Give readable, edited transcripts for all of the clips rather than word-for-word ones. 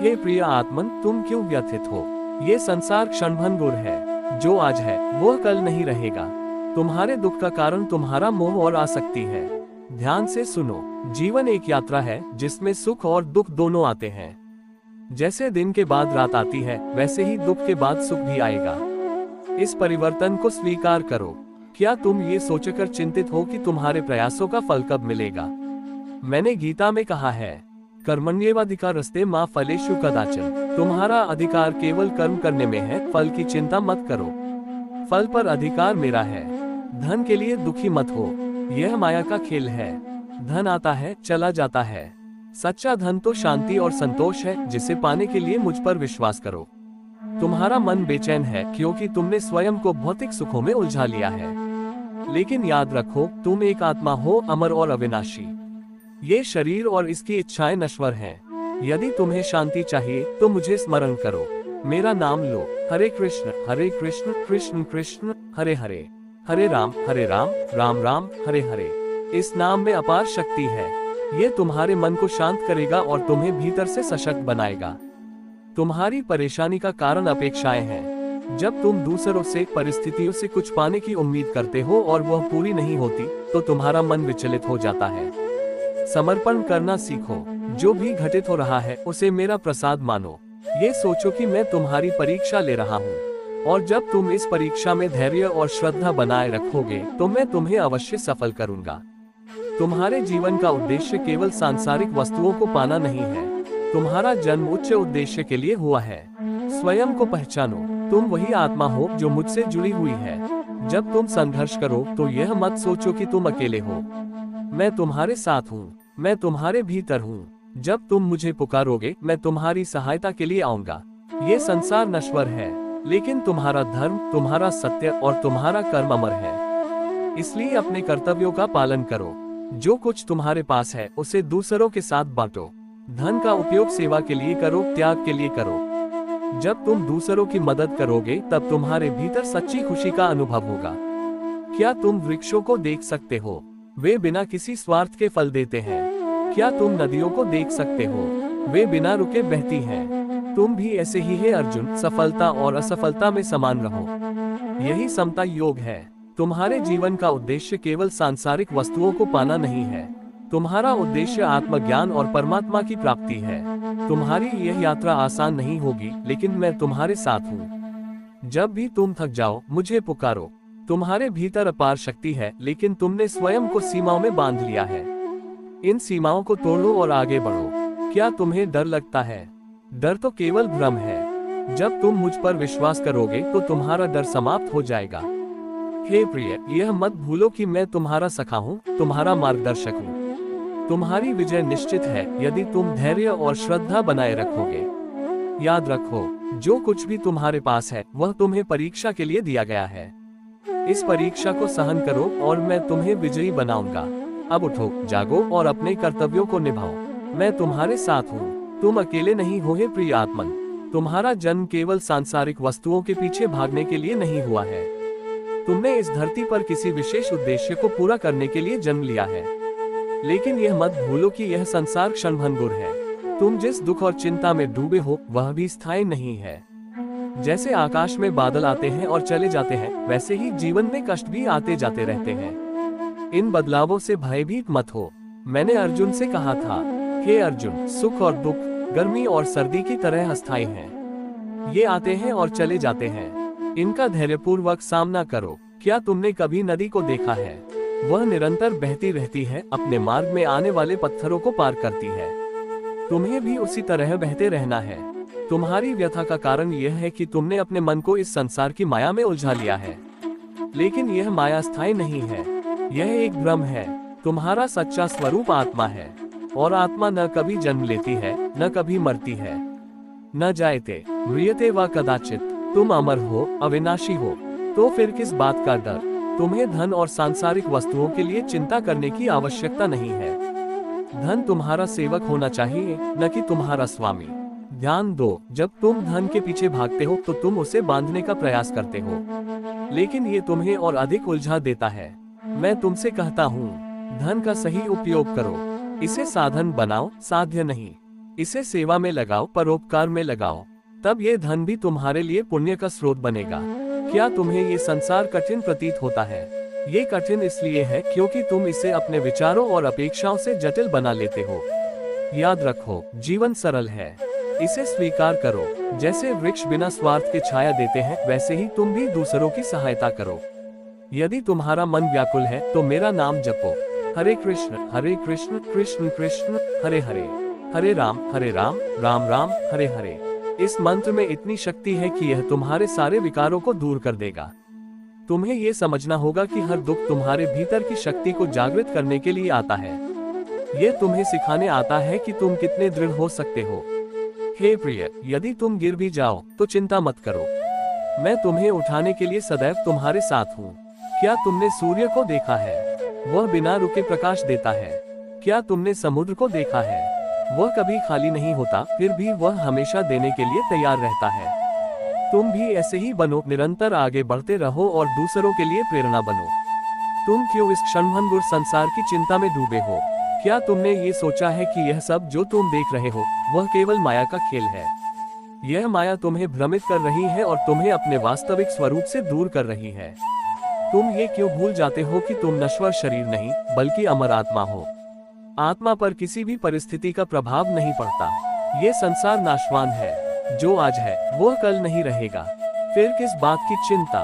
हे प्रिय आत्मन, तुम क्यों व्यथित हो? ये संसार क्षणभंगुर है। जो आज है वो कल नहीं रहेगा। तुम्हारे दुख का कारण तुम्हारा मोह और आसक्ति है। ध्यान से सुनो, जीवन एक यात्रा है जिसमें सुख और दुख दोनों आते हैं। जैसे दिन के बाद रात आती है, वैसे ही दुख के बाद सुख भी आएगा। इस परिवर्तन को स्वीकार करो। क्या तुम ये सोचकर चिंतित हो कि तुम्हारे प्रयासों का फल कब मिलेगा? मैंने गीता में कहा है, कर्मण्येवाधिकारस्ते मा फलेषु कदाचन। तुम्हारा अधिकार केवल कर्म करने में है, फल की चिंता मत करो। फल पर अधिकार मेरा है। धन के लिए दुखी मत हो, यह माया का खेल है। धन आता है, चला जाता है। सच्चा धन तो शांति और संतोष है, जिसे पाने के लिए मुझ पर विश्वास करो। तुम्हारा मन बेचैन है क्योंकि तुमने स्वयं को भौतिक सुखों में उलझा लिया है। लेकिन याद रखो, तुम एक आत्मा हो, अमर और अविनाशी। ये शरीर और इसकी इच्छाएं नश्वर हैं। यदि तुम्हें शांति चाहिए तो मुझे स्मरण करो, मेरा नाम लो। हरे कृष्ण कृष्ण कृष्ण हरे हरे, हरे राम राम राम हरे हरे। इस नाम में अपार शक्ति है। ये तुम्हारे मन को शांत करेगा और तुम्हें भीतर से सशक्त बनाएगा। तुम्हारी परेशानी का कारण अपेक्षाएं हैं। जब तुम दूसरों से, परिस्थितियों से कुछ पाने की उम्मीद करते हो और वह पूरी नहीं होती, तो तुम्हारा मन विचलित हो जाता है। समर्पण करना सीखो। जो भी घटित हो रहा है उसे मेरा प्रसाद मानो। ये सोचो कि मैं तुम्हारी परीक्षा ले रहा हूँ, और जब तुम इस परीक्षा में धैर्य और श्रद्धा बनाए रखोगे तो मैं तुम्हें अवश्य सफल करूंगा। तुम्हारे जीवन का उद्देश्य केवल सांसारिक वस्तुओं को पाना नहीं है। तुम्हारा जन्म उच्च उद्देश्य के लिए हुआ है। स्वयं को पहचानो, तुम वही आत्मा हो जो मुझसे जुड़ी हुई है। जब तुम संघर्ष करो तो यह मत सोचो कि तुम अकेले हो। मैं तुम्हारे साथ हूँ, मैं तुम्हारे भीतर हूँ। जब तुम मुझे पुकारोगे, मैं तुम्हारी सहायता के लिए आऊंगा। ये संसार नश्वर है, लेकिन तुम्हारा धर्म, तुम्हारा सत्य और तुम्हारा कर्म अमर है। इसलिए अपने कर्तव्यों का पालन करो। जो कुछ तुम्हारे पास है उसे दूसरों के साथ बांटो। धन का उपयोग सेवा के लिए करो, त्याग के लिए करो। जब तुम दूसरों की मदद करोगे तब तुम्हारे भीतर सच्ची खुशी का अनुभव होगा। क्या तुम वृक्षों को देख सकते हो? वे बिना किसी स्वार्थ के फल देते हैं। क्या तुम नदियों को देख सकते हो? वे बिना रुके बहती हैं। तुम भी ऐसे ही है अर्जुन, सफलता और असफलता में समान रहो। यही समता योग है। तुम्हारे जीवन का उद्देश्य केवल सांसारिक वस्तुओं को पाना नहीं है। तुम्हारा उद्देश्य आत्मज्ञान और परमात्मा की प्राप्ति है। तुम्हारी यह यात्रा आसान नहीं होगी, लेकिन मैं तुम्हारे साथ हूँ। जब भी तुम थक जाओ, मुझे पुकारो। तुम्हारे भीतर अपार शक्ति है, लेकिन तुमने स्वयं को सीमाओं में बांध लिया है। इन सीमाओं को तोड़ो और आगे बढ़ो। क्या तुम्हें डर लगता है? डर तो केवल भ्रम है। जब तुम मुझ पर विश्वास करोगे तो तुम्हारा डर समाप्त हो जाएगा। हे प्रिय, यह मत भूलो कि मैं तुम्हारा सखा हूँ, तुम्हारा मार्गदर्शक हूँ। तुम्हारी विजय निश्चित है यदि तुम धैर्य और श्रद्धा बनाए रखोगे। याद रखो, जो कुछ भी तुम्हारे पास है वह तुम्हें परीक्षा के लिए दिया गया है। इस परीक्षा को सहन करो और मैं तुम्हें विजयी बनाऊंगा। अब उठो, जागो और अपने कर्तव्यों को निभाओ। मैं तुम्हारे साथ हूँ। तुम अकेले नहीं हो हे प्रिय आत्मन। तुम्हारा जन्म केवल सांसारिक वस्तुओं के पीछे भागने के लिए नहीं हुआ है। तुमने इस धरती पर किसी विशेष उद्देश्य को पूरा करने के लिए जन्म लिया है। लेकिन यह मत भूलो कि यह संसार क्षणभंगुर है। तुम जिस दुख और चिंता में डूबे हो वह भी स्थायी नहीं है। जैसे आकाश में बादल आते हैं और चले जाते हैं, वैसे ही जीवन में कष्ट भी आते जाते रहते हैं। इन बदलावों से भयभीत मत हो। मैंने अर्जुन से कहा था, हे अर्जुन, सुख और दुख, गर्मी और सर्दी की तरह अस्थायी हैं। ये आते हैं और चले जाते हैं। इनका धैर्यपूर्वक सामना करो। क्या तुमने कभी नदी को देखा है? वह निरंतर बहती रहती है, अपने मार्ग में आने वाले पत्थरों को पार करती है। तुम्हें भी उसी तरह बहते रहना है। तुम्हारी व्यथा का कारण यह है कि तुमने अपने मन को इस संसार की माया में उलझा लिया है। लेकिन यह माया स्थायी नहीं है, यह एक भ्रम है। तुम्हारा सच्चा स्वरूप आत्मा है, और आत्मा न कभी जन्म लेती है, न कभी मरती है। न जायते म्रियते वा कदाचित। तुम अमर हो, अविनाशी हो। तो फिर किस बात का डर? तुम्हें धन और सांसारिक वस्तुओं के लिए चिंता करने की आवश्यकता नहीं है। धन तुम्हारा सेवक होना चाहिए, न कि तुम्हारा स्वामी। ध्यान दो, जब तुम धन के पीछे भागते हो तो तुम उसे बांधने का प्रयास करते हो, लेकिन ये तुम्हें और अधिक उलझा देता है। मैं तुमसे कहता हूँ, धन का सही उपयोग करो। इसे साधन बनाओ, साध्य नहीं। इसे सेवा में लगाओ, परोपकार में लगाओ, तब ये धन भी तुम्हारे लिए पुण्य का स्रोत बनेगा। क्या तुम्हें ये संसार कठिन प्रतीत होता है? ये कठिन इसलिए है क्योंकि तुम इसे अपने विचारों और अपेक्षाओं से जटिल बना लेते हो। याद रखो, जीवन सरल है, इसे स्वीकार करो। जैसे वृक्ष बिना स्वार्थ के छाया देते हैं, वैसे ही तुम भी दूसरों की सहायता करो। यदि तुम्हारा मन व्याकुल है तो मेरा नाम जपो, हरे कृष्ण कृष्ण कृष्ण हरे हरे, हरे राम राम राम हरे हरे। इस मंत्र में इतनी शक्ति है कि यह तुम्हारे सारे विकारों को दूर कर देगा। तुम्हें ये समझना होगा कि हर दुख तुम्हारे भीतर की शक्ति को जागृत करने के लिए आता है। ये तुम्हें सिखाने आता है कि तुम कितने दृढ़ हो सकते हो। हे प्रिय, यदि तुम गिर भी जाओ तो चिंता मत करो, मैं तुम्हें उठाने के लिए सदैव तुम्हारे साथ हूँ। क्या तुमने सूर्य को देखा है? वह बिना रुके प्रकाश देता है। क्या तुमने समुद्र को देखा है? वह कभी खाली नहीं होता, फिर भी वह हमेशा देने के लिए तैयार रहता है। तुम भी ऐसे ही बनो, निरंतर आगे बढ़ते रहो और दूसरों के लिए प्रेरणा बनो। तुम क्यों इस क्षणभंगुर संसार की चिंता में डूबे हो? क्या तुमने ये सोचा है कि यह सब जो तुम देख रहे हो वह केवल माया का खेल है? यह माया तुम्हें भ्रमित कर रही है और तुम्हें अपने वास्तविक स्वरूप से दूर कर रही है। तुम ये क्यों भूल जाते हो कि तुम नश्वर शरीर नहीं बल्कि अमर आत्मा हो। आत्मा पर किसी भी परिस्थिति का प्रभाव नहीं पड़ता। ये संसार नाशवान है, जो आज है वह कल नहीं रहेगा। फिर किस बात की चिंता?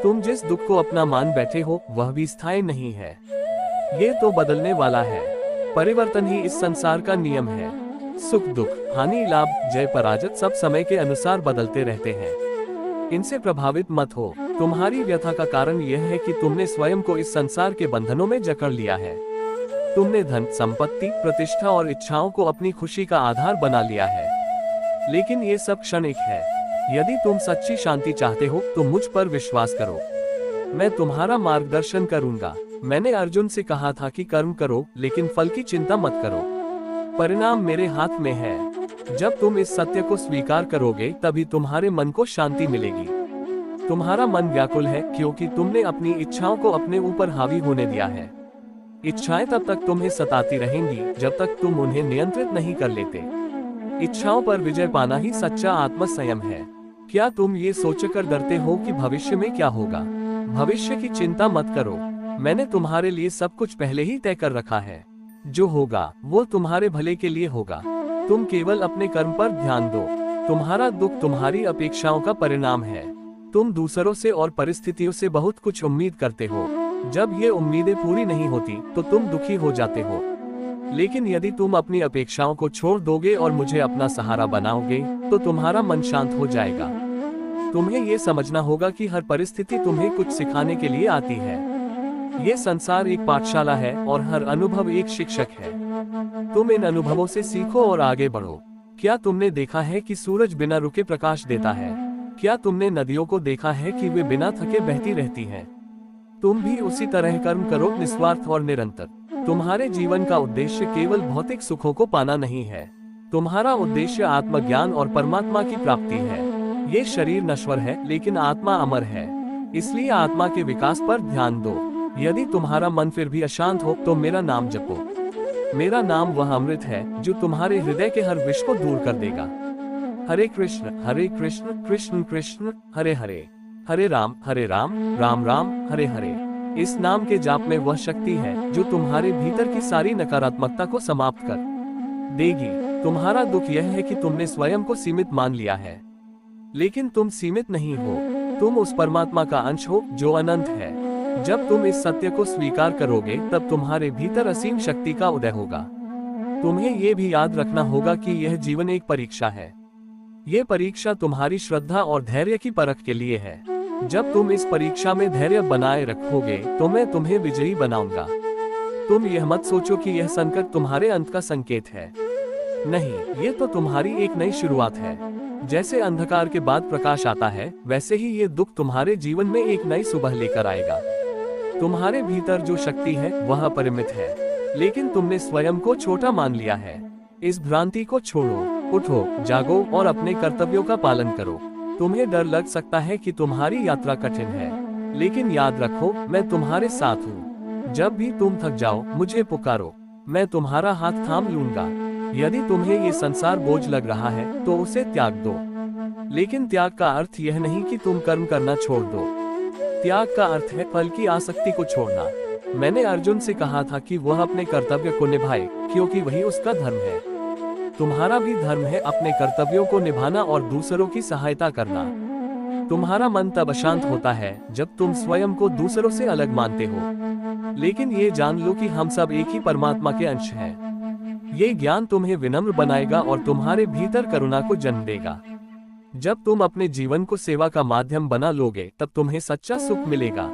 तुम जिस दुख को अपना मान बैठे हो वह भी स्थायी नहीं है, ये तो बदलने वाला है। परिवर्तन ही इस संसार का नियम है। सुख दुख, हानि लाभ, जय पराजय सब समय के अनुसार बदलते रहते हैं। इनसे प्रभावित मत हो। तुम्हारी व्यथा का कारण यह है कि तुमने स्वयं को इस संसार के बंधनों में जकड़ लिया है। तुमने धन, संपत्ति, प्रतिष्ठा और इच्छाओं को अपनी खुशी का आधार बना लिया है, लेकिन ये सब क्षणिक है। यदि तुम सच्ची शांति चाहते हो तो मुझ पर विश्वास करो, मैं तुम्हारा मार्गदर्शन करूंगा। मैंने अर्जुन से कहा था कि कर्म करो लेकिन फल की चिंता मत करो, परिणाम मेरे हाथ में है। जब तुम इस सत्य को स्वीकार करोगे तभी तुम्हारे मन को शांति मिलेगी। तुम्हारा मन व्याकुल है क्योंकि तुमने अपनी इच्छाओं को अपने ऊपर हावी होने दिया है। इच्छाएं तब तक तुम्हें सताती रहेंगी जब तक तुम उन्हें नियंत्रित नहीं कर लेते। इच्छाओं पर विजय पाना ही सच्चा आत्मसंयम है। क्या तुम ये सोचकर डरते हो कि भविष्य में क्या होगा? भविष्य की चिंता मत करो, मैंने तुम्हारे लिए सब कुछ पहले ही तय कर रखा है। जो होगा वो तुम्हारे भले के लिए होगा। तुम केवल अपने कर्म पर ध्यान दो। तुम्हारा दुख तुम्हारी अपेक्षाओं का परिणाम है। तुम दूसरों से और परिस्थितियों से बहुत कुछ उम्मीद करते हो। जब ये उम्मीदें पूरी नहीं होती तो तुम दुखी हो जाते हो। लेकिन यदि तुम अपनी अपेक्षाओं को छोड़ दोगे और मुझे अपना सहारा बनाओगे तो तुम्हारा मन शांत हो जाएगा। तुम्हें ये समझना होगा कि हर परिस्थिति तुम्हें कुछ सिखाने के लिए आती है। ये संसार एक पाठशाला है और हर अनुभव एक शिक्षक है। तुम इन अनुभवों से सीखो और आगे बढ़ो। क्या तुमने देखा है कि सूरज बिना रुके प्रकाश देता है? क्या तुमने नदियों को देखा है कि वे बिना थके बहती रहती हैं? तुम भी उसी तरह कर्म करो, निस्वार्थ और निरंतर। तुम्हारे जीवन का उद्देश्य केवल भौतिक सुखों को पाना नहीं है। तुम्हारा उद्देश्य आत्मज्ञान और परमात्मा की प्राप्ति है। ये शरीर नश्वर है लेकिन आत्मा अमर है, इसलिए आत्मा के विकास पर ध्यान दो। यदि तुम्हारा मन फिर भी अशांत हो तो मेरा नाम जपो। मेरा नाम वह अमृत है जो तुम्हारे हृदय के हर विष को दूर कर देगा। हरे कृष्ण कृष्ण कृष्ण हरे हरे, हरे राम राम राम हरे हरे। इस नाम के जाप में वह शक्ति है जो तुम्हारे भीतर की सारी नकारात्मकता को समाप्त कर देगी। तुम्हारा दुख यह है कि तुमने स्वयं को सीमित मान लिया है, लेकिन तुम सीमित नहीं हो। तुम उस परमात्मा का अंश हो जो अनंत है। जब तुम इस सत्य को स्वीकार करोगे तब तुम्हारे भीतर असीम शक्ति का उदय होगा। तुम्हें ये भी याद रखना होगा कि यह जीवन एक परीक्षा है। ये परीक्षा तुम्हारी श्रद्धा और धैर्य की परख के लिए है। जब तुम इस परीक्षा में धैर्य बनाए रखोगे तो मैं तुम्हें विजयी बनाऊंगा। तुम यह मत सोचो कि यह संकट तुम्हारे अंत का संकेत है। नहीं, ये तो तुम्हारी एक नई शुरुआत है। जैसे अंधकार के बाद प्रकाश आता है, वैसे ही ये दुख तुम्हारे जीवन में एक नई सुबह लेकर आएगा। तुम्हारे भीतर जो शक्ति है वह अपरिमित है, लेकिन तुमने स्वयं को छोटा मान लिया है। इस भ्रांति को छोड़ो, उठो, जागो और अपने कर्तव्यों का पालन करो। तुम्हें डर लग सकता है कि तुम्हारी यात्रा कठिन है, लेकिन याद रखो मैं तुम्हारे साथ हूँ। जब भी तुम थक जाओ मुझे पुकारो, मैं तुम्हारा हाथ थाम लूंगा। यदि तुम्हें ये संसार बोझ लग रहा है तो उसे त्याग दो। लेकिन त्याग का अर्थ यह नहीं कि तुम कर्म करना छोड़ दो। त्याग का अर्थ है फल की आसक्ति को छोड़ना। मैंने अर्जुन से कहा था कि वह अपने कर्तव्य को निभाए, क्योंकि वही उसका धर्म है। तुम्हारा भी धर्म है अपने कर्तव्यों को निभाना और दूसरों की सहायता करना। तुम्हारा मन तब अशांत होता है जब तुम स्वयं को दूसरों से अलग मानते हो। लेकिन ये जान लो कि हम सब एक ही परमात्मा के अंश हैं। ये ज्ञान तुम्हें विनम्र बनाएगा और तुम्हारे भीतर करुणा को जन्म देगा। जब तुम अपने जीवन को सेवा का माध्यम बना लोगे तब तुम्हें सच्चा सुख मिलेगा।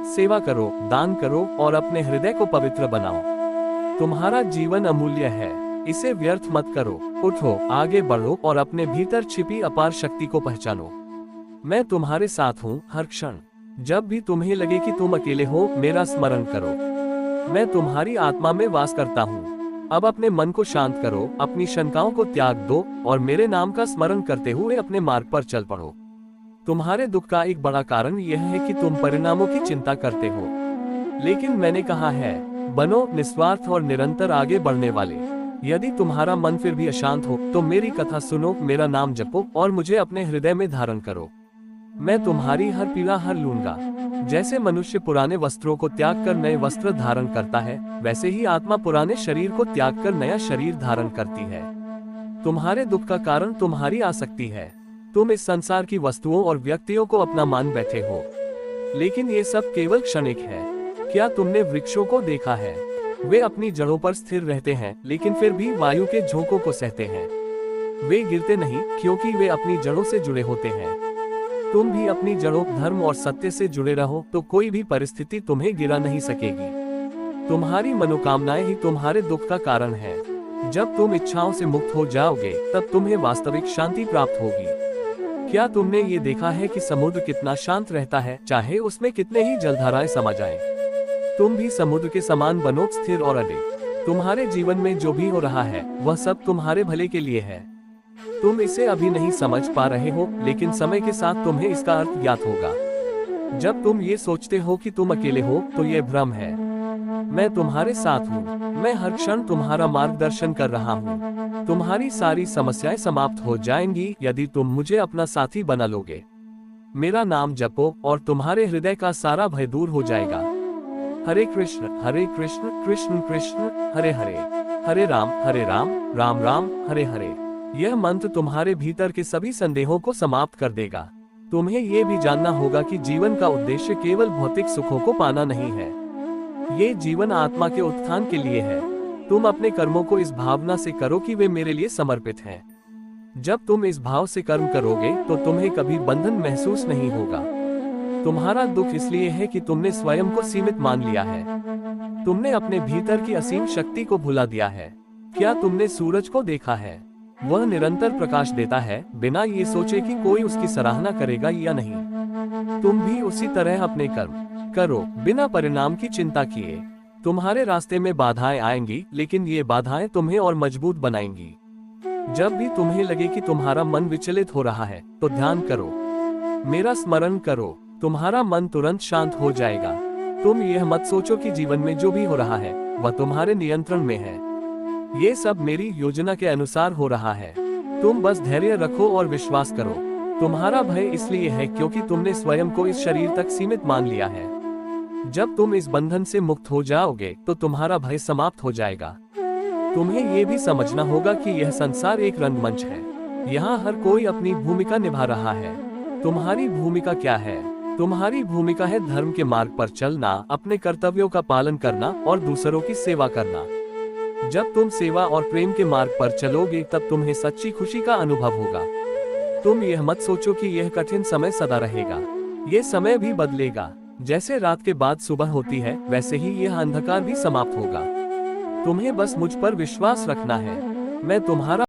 सेवा करो, दान करो और अपने हृदय को पवित्र बनाओ। तुम्हारा जीवन अमूल्य है, इसे व्यर्थ मत करो। उठो, आगे बढ़ो और अपने भीतर छिपी अपार शक्ति को पहचानो। मैं तुम्हारे साथ हूँ हर क्षण। जब भी तुम्हें लगे कि तुम अकेले हो, मेरा स्मरण करो। मैं तुम्हारी आत्मा में वास करता हूँ। अब अपने मन को शांत करो, अपनी शंकाओं को त्याग दो और मेरे नाम का स्मरण करते हुए अपने मार्ग पर चल पड़ो। तुम्हारे दुख का एक बड़ा कारण यह है कि तुम परिणामों की चिंता करते हो। लेकिन मैंने कहा है, बनो निस्वार्थ और निरंतर आगे बढ़ने वाले। यदि तुम्हारा मन फिर भी अशांत हो तो मेरी कथा सुनो, मेरा नाम जपो और मुझे अपने हृदय में धारण करो। मैं तुम्हारी हर पीड़ा हर लूंगा। जैसे मनुष्य पुराने वस्त्रों को त्याग कर नए वस्त्र धारण करता है, वैसे ही आत्मा पुराने शरीर को त्याग कर नया शरीर धारण करती है। तुम्हारे दुख का कारण तुम्हारी आसक्ति है। तुम इस संसार की वस्तुओं और व्यक्तियों को अपना मान बैठे हो, लेकिन ये सब केवल क्षणिक है। क्या तुमने वृक्षों को देखा है? वे अपनी जड़ों पर स्थिर रहते हैं, लेकिन फिर भी वायु के झोंकों को सहते हैं। वे गिरते नहीं, क्योंकि वे अपनी जड़ों से जुड़े होते हैं। तुम भी अपनी जड़ों, धर्म और सत्य से जुड़े रहो तो कोई भी परिस्थिति तुम्हें गिरा नहीं सकेगी। तुम्हारी मनोकामनाएं ही तुम्हारे दुख का कारण है। जब तुम इच्छाओं से मुक्त हो जाओगे तब तुम्हें वास्तविक शांति प्राप्त होगी। क्या तुमने ये देखा है कि समुद्र कितना शांत रहता है, चाहे उसमें कितने ही जलधाराएं समा जाएं? तुम भी समुद्र के समान बनो, स्थिर और अडिग। तुम्हारे जीवन में जो भी हो रहा है वह सब तुम्हारे भले के लिए है। तुम इसे अभी नहीं समझ पा रहे हो, लेकिन समय के साथ तुम्हें इसका अर्थ ज्ञात होगा। जब तुम ये सोचते हो कि तुम अकेले हो तो ये भ्रम है। मैं तुम्हारे साथ हूँ। मैं हर क्षण तुम्हारा मार्गदर्शन कर रहा हूँ। तुम्हारी सारी समस्याएं समाप्त हो जाएंगी यदि तुम मुझे अपना साथी बना लोगे। मेरा नाम जपो और तुम्हारे हृदय का सारा भय दूर हो जाएगा। हरे कृष्ण कृष्ण कृष्ण हरे हरे, हरे राम राम राम हरे हरे। यह मंत्र तुम्हारे भीतर के सभी संदेहों को समाप्त कर देगा। तुम्हें यह भी जानना होगा कि जीवन का उद्देश्य केवल भौतिक सुखों को पाना नहीं है। ये जीवन आत्मा के उत्थान के लिए है। तुम अपने कर्मों को इस भावना से करो कि वे मेरे लिए समर्पित हैं। जब तुम इस भाव से कर्म करोगे तो तुम्हें कभी बंधन महसूस नहीं होगा। तुम्हारा दुख इसलिए है कि तुमने स्वयं को सीमित मान लिया है। तुमने अपने भीतर की असीम शक्ति को भुला दिया है। क्या तुमने सूरज को देखा है? वह निरंतर प्रकाश देता है, बिना ये सोचे कि कोई उसकी सराहना करेगा या नहीं। तुम भी उसी तरह अपने कर्म करो, बिना परिणाम की चिंता किए। तुम्हारे रास्ते में बाधाएं आएंगी, लेकिन ये बाधाएं तुम्हें और मजबूत बनाएंगी। जब भी तुम्हें लगे कि तुम्हारा मन विचलित हो रहा है तो ध्यान करो, मेरा स्मरण करो, तुम्हारा मन तुरंत शांत हो जाएगा। तुम यह मत सोचो कि जीवन में जो भी हो रहा है वह तुम्हारे नियंत्रण में है। ये सब मेरी योजना के अनुसार हो रहा है। तुम बस धैर्य रखो और विश्वास करो। तुम्हारा भय इसलिए है क्योंकि तुमने स्वयं को इस शरीर तक सीमित मान लिया है। जब तुम इस बंधन से मुक्त हो जाओगे तो तुम्हारा भय समाप्त हो जाएगा। तुम्हें ये भी समझना होगा कि यह संसार एक रंगमंच है। यहाँ हर कोई अपनी भूमिका निभा रहा है। तुम्हारी भूमिका क्या है? तुम्हारी भूमिका है धर्म के मार्ग पर चलना, अपने कर्तव्यों का पालन करना और दूसरों की सेवा करना। जब तुम सेवा और प्रेम के मार्ग पर चलोगे तब तुम्हें सच्ची खुशी का अनुभव होगा। तुम यह मत सोचो कि यह कठिन समय सदा रहेगा। ये समय भी बदलेगा। जैसे रात के बाद सुबह होती है, वैसे ही यह अंधकार भी समाप्त होगा। तुम्हें बस मुझ पर विश्वास रखना है। मैं तुम्हारा